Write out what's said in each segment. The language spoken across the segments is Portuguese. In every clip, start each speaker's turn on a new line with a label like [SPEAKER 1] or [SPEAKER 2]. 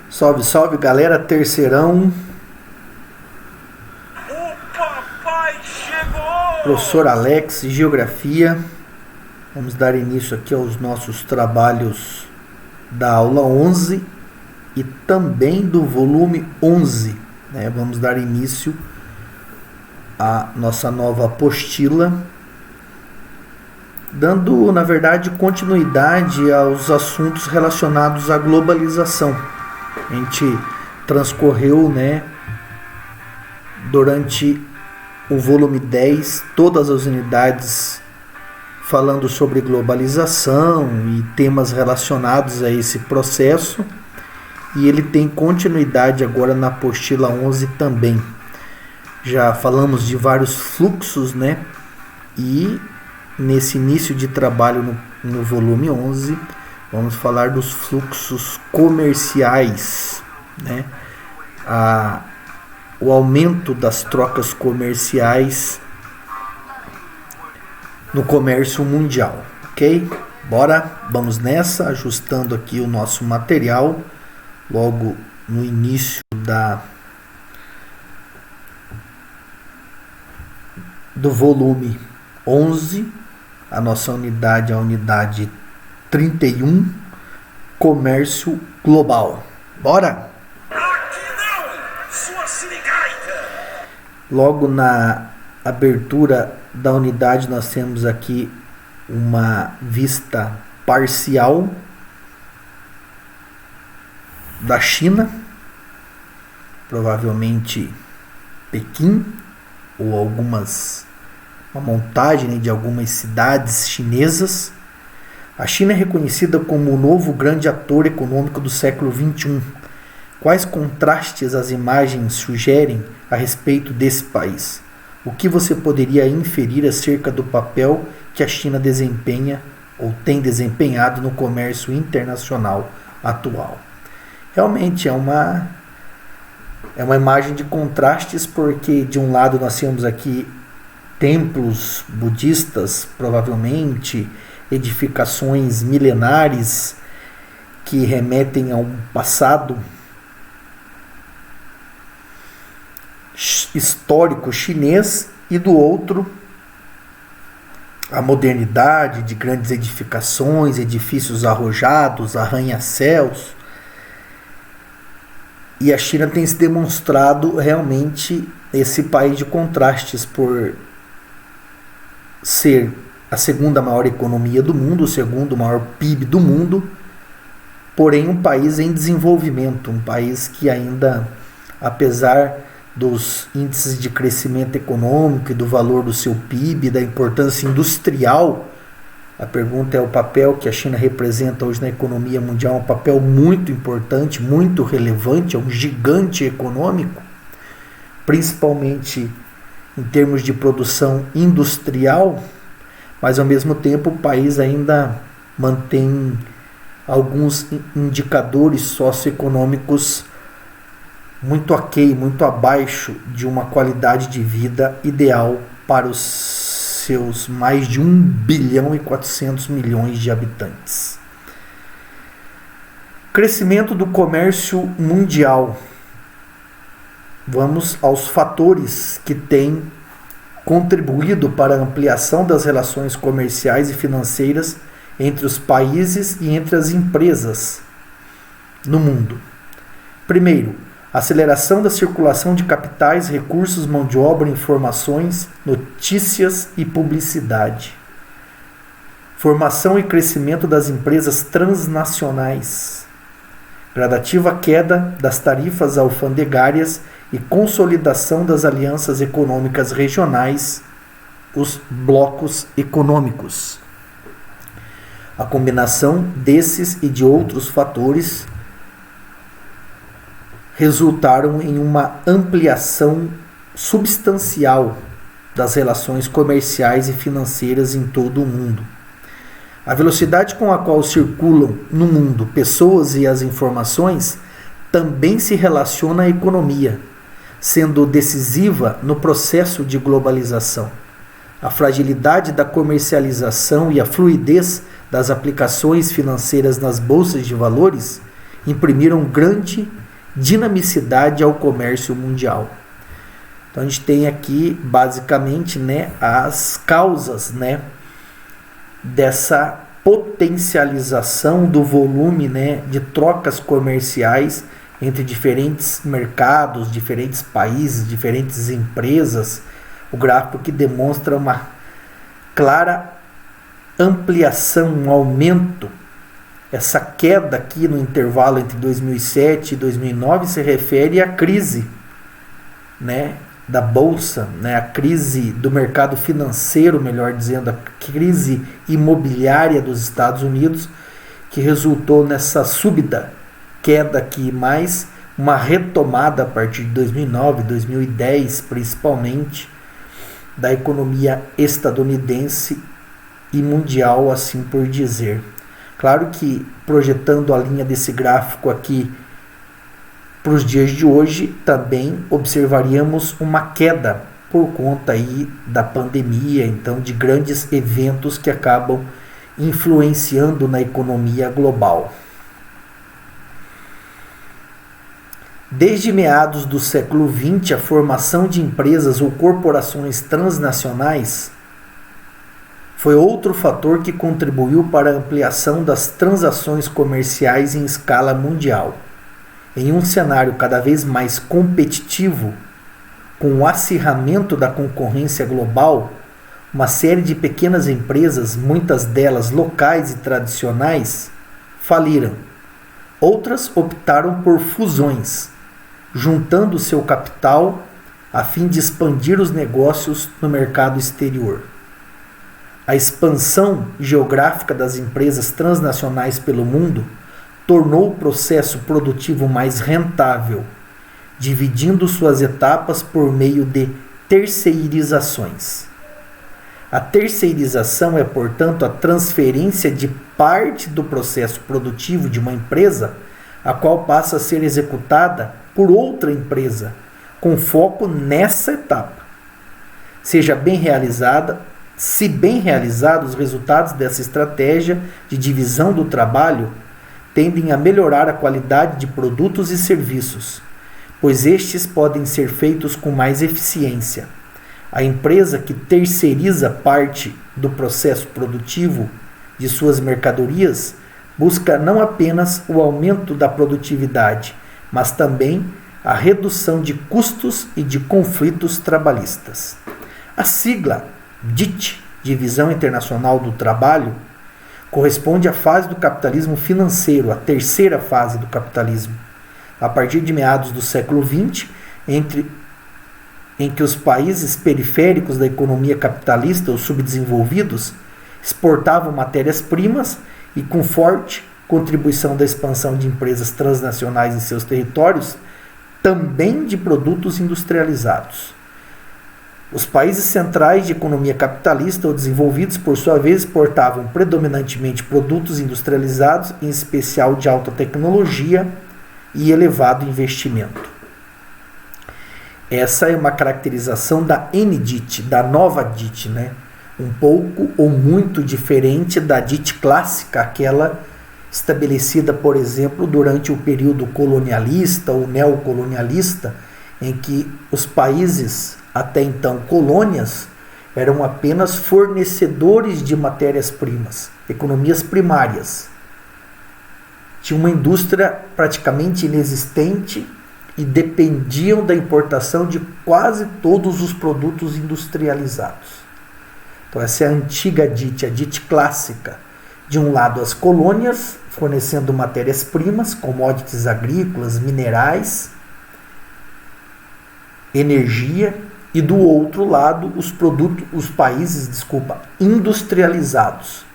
[SPEAKER 1] Salve, salve galera, terceirão.
[SPEAKER 2] O papai chegou!
[SPEAKER 1] Professor Alex, Geografia. Vamos dar início aqui aos nossos trabalhos da aula 11 e também do volume 11. Vamos dar início à nossa nova apostila, dando, na verdade, continuidade aos assuntos relacionados à globalização. A gente transcorreu, durante o volume 10, todas as unidades falando sobre globalização e temas relacionados a esse processo, e ele tem continuidade agora na apostila 11 também. Já falamos de vários fluxos, e nesse início de trabalho no volume 11, vamos falar dos fluxos comerciais, o aumento das trocas comerciais no comércio mundial, ok? Bora, vamos nessa, ajustando aqui o nosso material, logo no início do volume 11, a nossa unidade é a unidade 31, comércio global. Bora?
[SPEAKER 2] Aqui não, sua sirigaita!
[SPEAKER 1] Logo na abertura da unidade nós temos aqui uma vista parcial da China, provavelmente Pequim, ou uma montagem de algumas cidades chinesas. A China é reconhecida como o novo grande ator econômico do século XXI. Quais contrastes as imagens sugerem a respeito desse país? O que você poderia inferir acerca do papel que a China desempenha ou tem desempenhado no comércio internacional atual? Realmente é uma imagem de contrastes, porque de um lado nós temos aqui templos budistas, provavelmente edificações milenares que remetem a um passado histórico chinês, e do outro a modernidade de grandes edificações, edifícios arrojados, arranha-céus. E a China tem se demonstrado realmente esse país de contrastes, por ser a segunda maior economia do mundo, o segundo maior PIB do mundo, porém um país em desenvolvimento, um país que ainda, apesar dos índices de crescimento econômico e do valor do seu PIB, da importância industrial, a pergunta é o papel que a China representa hoje na economia mundial, um papel muito importante, muito relevante, é um gigante econômico, principalmente em termos de produção industrial, mas ao mesmo tempo o país ainda mantém alguns indicadores socioeconômicos muito aquém, muito abaixo de uma qualidade de vida ideal para os seus mais de 1 bilhão e 400 milhões de habitantes. Crescimento do comércio mundial. Vamos aos fatores que têm contribuído para a ampliação das relações comerciais e financeiras entre os países e entre as empresas no mundo. Primeiro, aceleração da circulação de capitais, recursos, mão de obra, informações, notícias e publicidade. Formação e crescimento das empresas transnacionais. Gradativa queda das tarifas alfandegárias e consolidação das alianças econômicas regionais, os blocos econômicos. A combinação desses e de outros fatores resultaram em uma ampliação substancial das relações comerciais e financeiras em todo o mundo. A velocidade com a qual circulam no mundo pessoas e as informações também se relaciona à economia, sendo decisiva no processo de globalização. A fragilidade da comercialização e a fluidez das aplicações financeiras nas bolsas de valores imprimiram grande dinamicidade ao comércio mundial. Então a gente tem aqui basicamente, né, as causas, né, dessa potencialização do volume, né, de trocas comerciais entre diferentes mercados, diferentes países, diferentes empresas. O gráfico que demonstra uma clara ampliação, um aumento. Essa queda aqui no intervalo entre 2007 e 2009 se refere à crise, né, da bolsa, né, a crise do mercado financeiro, melhor dizendo, a crise imobiliária dos Estados Unidos, que resultou nessa súbita queda aqui, mais uma retomada a partir de 2009, 2010, principalmente, da economia estadunidense e mundial, assim por dizer. Claro que, projetando a linha desse gráfico aqui para os dias de hoje, também observaríamos uma queda por conta aí da pandemia, então de grandes eventos que acabam influenciando na economia global. Desde meados do século XX, a formação de empresas ou corporações transnacionais foi outro fator que contribuiu para a ampliação das transações comerciais em escala mundial. Em um cenário cada vez mais competitivo, com o acirramento da concorrência global, uma série de pequenas empresas, muitas delas locais e tradicionais, faliram. Outras optaram por fusões, juntando seu capital a fim de expandir os negócios no mercado exterior. A expansão geográfica das empresas transnacionais pelo mundo tornou o processo produtivo mais rentável, dividindo suas etapas por meio de terceirizações. A terceirização é, portanto, a transferência de parte do processo produtivo de uma empresa, a qual passa a ser executada por outra empresa, com foco nessa etapa. Se bem realizados, os resultados dessa estratégia de divisão do trabalho tendem a melhorar a qualidade de produtos e serviços, pois estes podem ser feitos com mais eficiência. A empresa que terceiriza parte do processo produtivo de suas mercadorias busca não apenas o aumento da produtividade, mas também a redução de custos e de conflitos trabalhistas. A sigla DIT, Divisão Internacional do Trabalho, corresponde à fase do capitalismo financeiro, a terceira fase do capitalismo. A partir de meados do século XX, em que os países periféricos da economia capitalista, os subdesenvolvidos, exportavam matérias-primas e, com forte contribuição da expansão de empresas transnacionais em seus territórios, também de produtos industrializados. Os países centrais de economia capitalista ou desenvolvidos, por sua vez, exportavam predominantemente produtos industrializados, em especial de alta tecnologia e elevado investimento. Essa é uma caracterização da NDIT, da nova DIT, né? Um pouco ou muito diferente da DIT clássica, aquela estabelecida, por exemplo, durante o período colonialista ou neocolonialista, em que os países, até então colônias, eram apenas fornecedores de matérias-primas, economias primárias. Tinha uma indústria praticamente inexistente e dependiam da importação de quase todos os produtos industrializados. Então essa é a antiga DIT, a DIT clássica. De um lado as colônias, fornecendo matérias-primas, commodities agrícolas, minerais, energia, e do outro lado os países industrializados,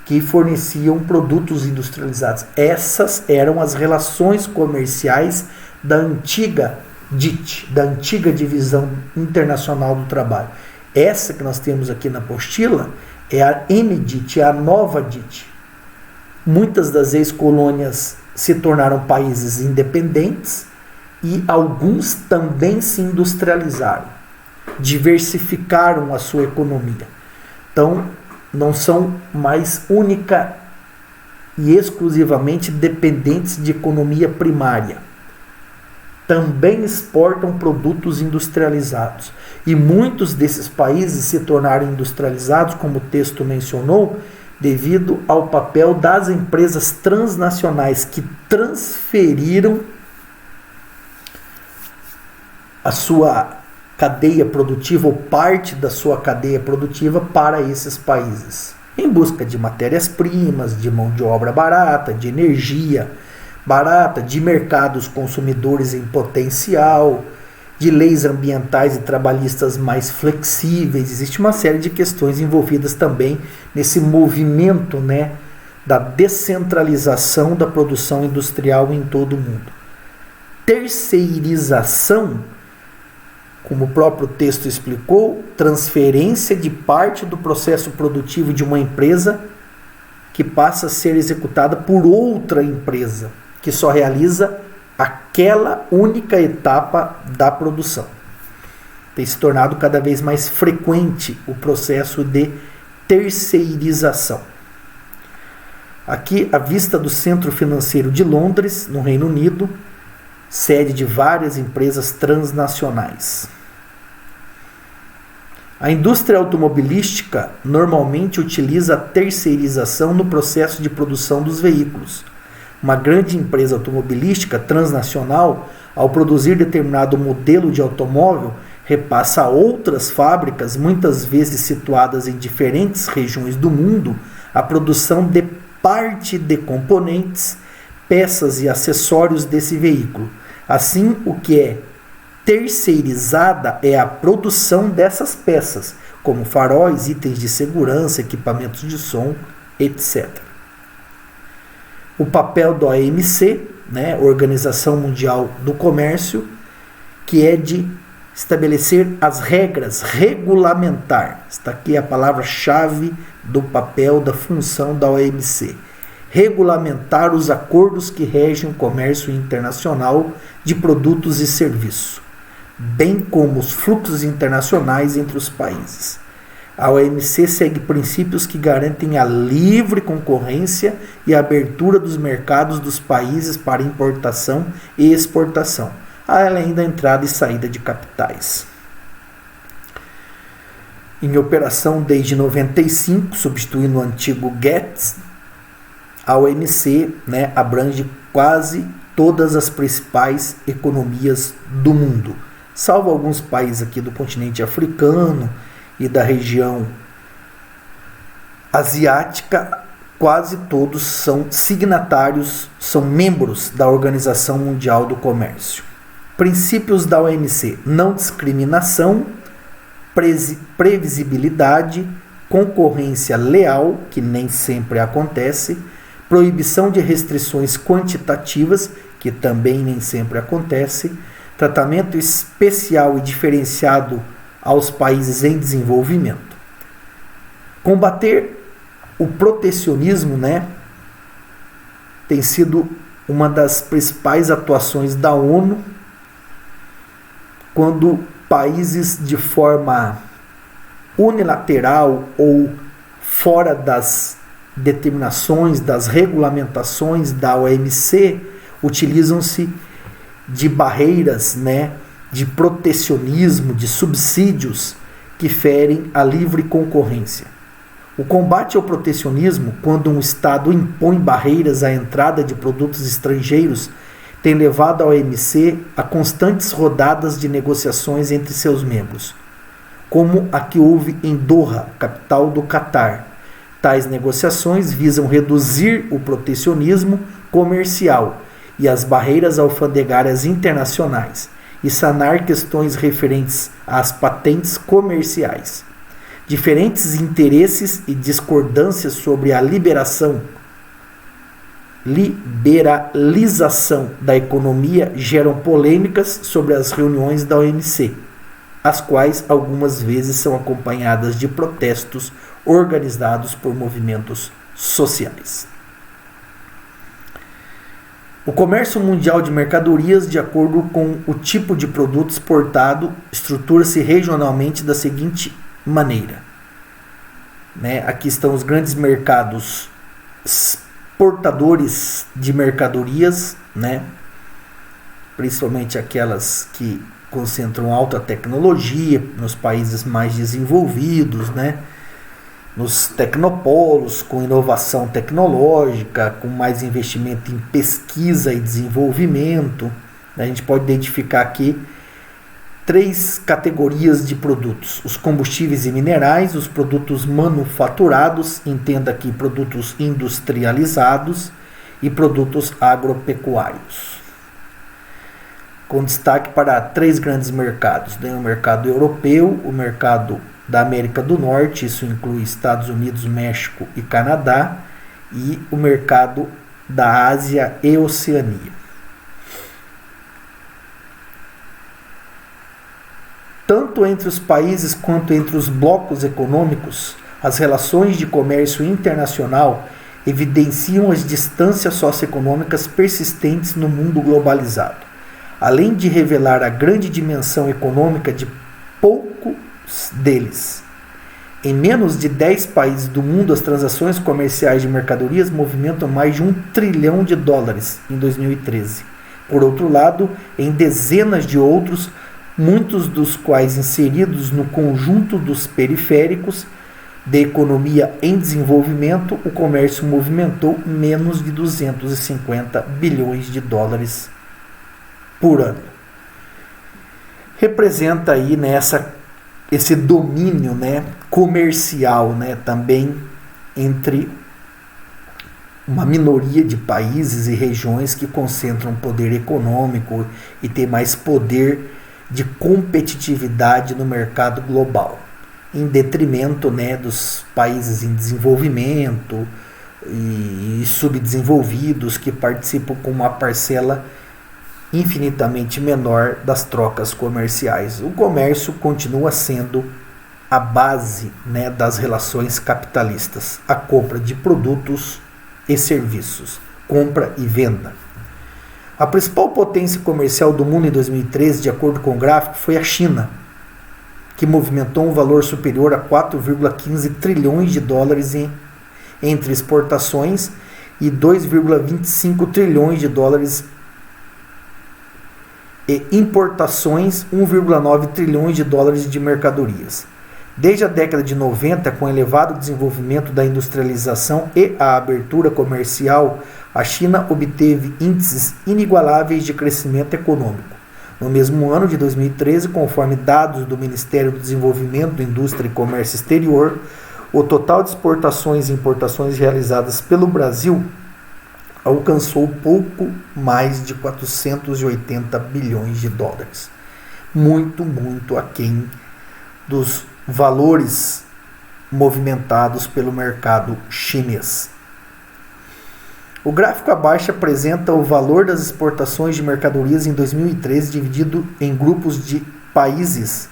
[SPEAKER 1] que forneciam produtos industrializados. Essas eram as relações comerciais da antiga DIT, da antiga Divisão Internacional do Trabalho. Essa que nós temos aqui na apostila é a NDIT, é a nova DIT. Muitas das ex-colônias se tornaram países independentes e alguns também se industrializaram, diversificaram a sua economia. Então, não são mais e exclusivamente dependentes de economia primária. Também exportam produtos industrializados. E muitos desses países se tornaram industrializados, como o texto mencionou, devido ao papel das empresas transnacionais que transferiram a sua cadeia produtiva ou parte da sua cadeia produtiva para esses países, em busca de matérias-primas, de mão de obra barata, de energia barata, de mercados consumidores em potencial, de leis ambientais e trabalhistas mais flexíveis. Existe uma série de questões envolvidas também nesse movimento, né, da descentralização da produção industrial em todo o mundo. Terceirização, como o próprio texto explicou, transferência de parte do processo produtivo de uma empresa que passa a ser executada por outra empresa, que só realiza aquela única etapa da produção. Tem se tornado cada vez mais frequente o processo de terceirização. Aqui, à vista do Centro Financeiro de Londres, no Reino Unido, sede de várias empresas transnacionais. A indústria automobilística normalmente utiliza a terceirização no processo de produção dos veículos. Uma grande empresa automobilística transnacional, ao produzir determinado modelo de automóvel, repassa a outras fábricas, muitas vezes situadas em diferentes regiões do mundo, a produção de parte de componentes, peças e acessórios desse veículo. Assim, o que é terceirizada é a produção dessas peças, como faróis, itens de segurança, equipamentos de som, etc. O papel da OMC, né, Organização Mundial do Comércio, que é de estabelecer as regras, regulamentar. Está aqui a palavra-chave do papel, da função da OMC. Regulamentar os acordos que regem o comércio internacional de produtos e serviços, bem como os fluxos internacionais entre os países. A OMC segue princípios que garantem a livre concorrência e a abertura dos mercados dos países para importação e exportação, além da entrada e saída de capitais. Em operação desde 95, substituindo o antigo GATT, a OMC, né, abrange quase todas as principais economias do mundo, salvo alguns países aqui do continente africano e da região asiática. Quase todos são signatários, são membros da Organização Mundial do Comércio. Princípios da OMC: não discriminação, previsibilidade, concorrência leal, que nem sempre acontece, proibição de restrições quantitativas, que também nem sempre acontece, tratamento especial e diferenciado aos países em desenvolvimento. Combater o protecionismo, né, tem sido uma das principais atuações da ONU, quando países de forma unilateral ou fora das determinações, das regulamentações da OMC, utilizam-se de barreiras, né, de protecionismo, de subsídios que ferem a livre concorrência. O combate ao protecionismo, quando um Estado impõe barreiras à entrada de produtos estrangeiros, tem levado a OMC a constantes rodadas de negociações entre seus membros, como a que houve em Doha, capital do Catar. Tais negociações visam reduzir o protecionismo comercial e as barreiras alfandegárias internacionais e sanar questões referentes às patentes comerciais. Diferentes interesses e discordâncias sobre a liberalização da economia geram polêmicas sobre as reuniões da OMC, as quais algumas vezes são acompanhadas de protestos organizados por movimentos sociais. O comércio mundial de mercadorias, de acordo com o tipo de produto exportado, estrutura-se regionalmente da seguinte maneira. Aqui estão os grandes mercados exportadores de mercadorias, né? Principalmente aquelas que concentram alta tecnologia nos países mais desenvolvidos, né? Nos tecnopolos, com inovação tecnológica, com mais investimento em pesquisa e desenvolvimento. A gente pode identificar aqui 3 categorias de produtos: os combustíveis e minerais, os produtos manufaturados, entenda aqui produtos industrializados, e produtos agropecuários. Com destaque para 3 grandes mercados, né? O mercado europeu, o mercado da América do Norte, isso inclui Estados Unidos, México e Canadá, e o mercado da Ásia e Oceania. Tanto entre os países quanto entre os blocos econômicos, as relações de comércio internacional evidenciam as distâncias socioeconômicas persistentes no mundo globalizado, além de revelar a grande dimensão econômica de poucos deles. Em menos de 10 países do mundo, as transações comerciais de mercadorias movimentam mais de $1 trilhão em 2013. Por outro lado, em dezenas de outros, muitos dos quais inseridos no conjunto dos periféricos de economia em desenvolvimento, o comércio movimentou menos de $250 bilhões por ano. Representa aí esse domínio, né, comercial, né, também entre uma minoria de países e regiões que concentram poder econômico e têm mais poder de competitividade no mercado global, em detrimento, né, dos países em desenvolvimento e subdesenvolvidos, que participam com uma parcela infinitamente menor das trocas comerciais. O comércio continua sendo a base, né, das relações capitalistas, a compra de produtos e serviços, compra e venda. A principal potência comercial do mundo em 2013, de acordo com o gráfico, foi a China, que movimentou um valor superior a $4,15 trilhões entre exportações e $2,25 trilhões e importações, $1,9 trilhões de mercadorias. Desde a década de 90, com o elevado desenvolvimento da industrialização e a abertura comercial, a China obteve índices inigualáveis de crescimento econômico. No mesmo ano de 2013, conforme dados do Ministério do Desenvolvimento, Indústria e Comércio Exterior, o total de exportações e importações realizadas pelo Brasil alcançou pouco mais de $480 bilhões. Muito, muito aquém dos valores movimentados pelo mercado chinês. O gráfico abaixo apresenta o valor das exportações de mercadorias em 2013 dividido em grupos de países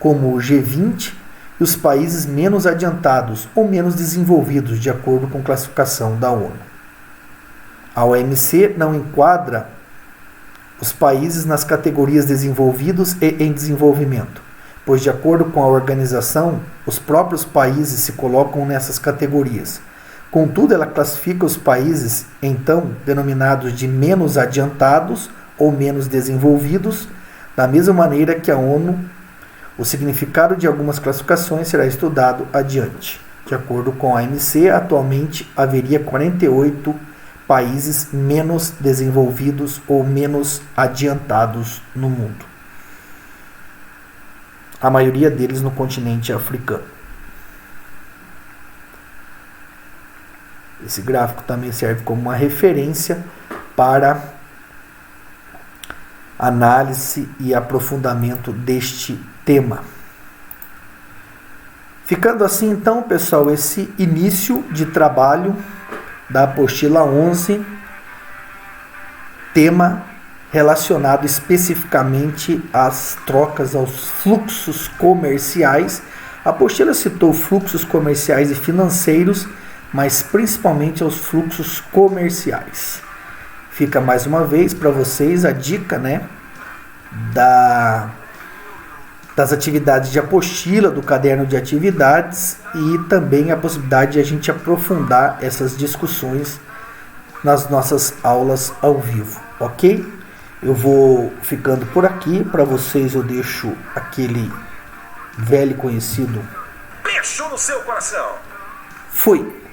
[SPEAKER 1] como o G20 e os países menos adiantados ou menos desenvolvidos, de acordo com classificação da ONU. A OMC não enquadra os países nas categorias desenvolvidos e em desenvolvimento, pois, de acordo com a organização, os próprios países se colocam nessas categorias. Contudo, ela classifica os países, então, denominados de menos adiantados ou menos desenvolvidos, da mesma maneira que a ONU. O significado de algumas classificações será estudado adiante. De acordo com a OMC, atualmente haveria 48 países menos desenvolvidos ou menos adiantados no mundo. A maioria deles no continente africano. Esse gráfico também serve como uma referência para análise e aprofundamento deste tema. Ficando assim, então, pessoal, esse início de trabalho da apostila 11, tema relacionado especificamente às trocas, aos fluxos comerciais. A apostila citou fluxos comerciais e financeiros, mas principalmente aos fluxos comerciais. Fica mais uma vez para vocês a dica, né, das atividades de apostila, do caderno de atividades, e também a possibilidade de a gente aprofundar essas discussões nas nossas aulas ao vivo, ok? Eu vou ficando por aqui. Para vocês eu deixo aquele velho conhecido
[SPEAKER 2] Beijo no seu coração.
[SPEAKER 1] fui!